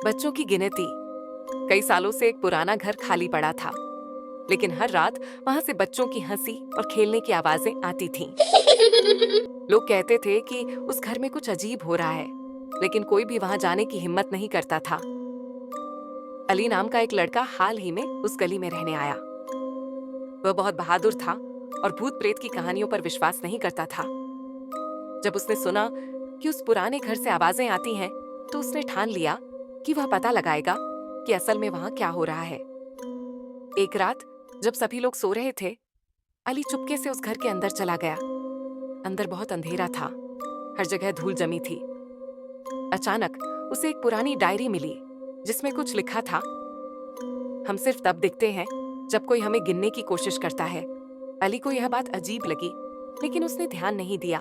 बच्चों की गिनती। कई सालों से एक पुराना घर खाली पड़ा था, लेकिन हर रात वहां से बच्चों की हंसी और खेलने की आवाजें आती थीं। लोग कहते थे कि उस घर में कुछ अजीब हो रहा है, लेकिन कोई भी वहां जाने की हिम्मत नहीं करता था। अली नाम का एक लड़का हाल ही में उस गली में रहने आया। वह बहुत बहादुर था और भूत प्रेत की कहानियों पर विश्वास नहीं करता था। जब उसने सुना कि उस पुराने घर से आवाजें आती हैं, तो उसने ठान लिया कि वह पता लगाएगा कि असल में वहां क्या हो रहा है। एक रात जब सभी लोग सो रहे थे, अली चुपके से उस घर के अंदर चला गया। अंदर बहुत अंधेरा था, हर जगह धूल जमी थी। अचानक उसे एक पुरानी डायरी मिली जिसमें कुछ लिखा था, हम सिर्फ तब दिखते हैं जब कोई हमें गिनने की कोशिश करता है। अली को यह बात अजीब लगी, लेकिन उसने ध्यान नहीं दिया।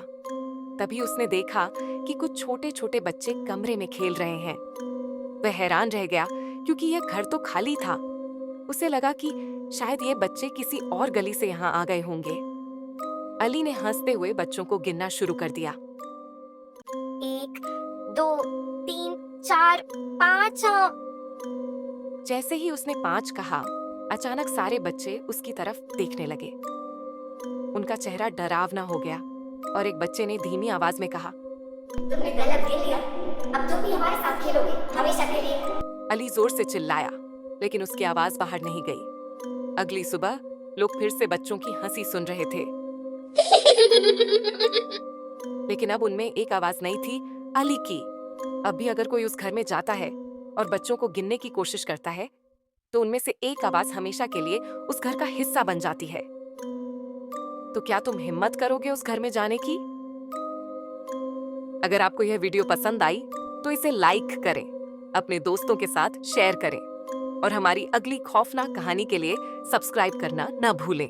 तभी उसने देखा कि कुछ छोटे छोटे बच्चे कमरे में खेल रहे हैं। वह हैरान रह गया क्योंकि यह घर तो खाली था। उसे लगा कि शायद ये बच्चे किसी और गली से यहाँ आ गए होंगे। अली ने हंसते हुए बच्चों को गिनना शुरू कर दिया। 1, 2, 3, 4, 5। जैसे ही उसने 5 कहा, अचानक सारे बच्चे उसकी तरफ देखने लगे। उनका चेहरा डरावना हो गया और एक बच्चे ने धीमी आवाज में कहा, तुमने गलत गिन लिया। अब तुम भी हमारे साथ खेलोगे, हमेशा के लिए। अली जोर से चिल्लाया, लेकिन उसकी आवाज बाहर नहीं गई। अगली सुबह लोग फिर से बच्चों की हंसी सुन रहे थे, लेकिन अब उनमें एक आवाज नहीं थी, अली की। अब भी अगर कोई उस घर में जाता है और बच्चों को गिनने की कोशिश करता है, तो उनमें से एक आवाज हमेशा के लिए उस घर का हिस्सा बन जाती है। तो क्या तुम हिम्मत करोगे उस घर में जाने की? अगर आपको यह वीडियो पसंद आई तो इसे लाइक करें, अपने दोस्तों के साथ शेयर करें और हमारी अगली खौफनाक कहानी के लिए सब्सक्राइब करना ना भूलें।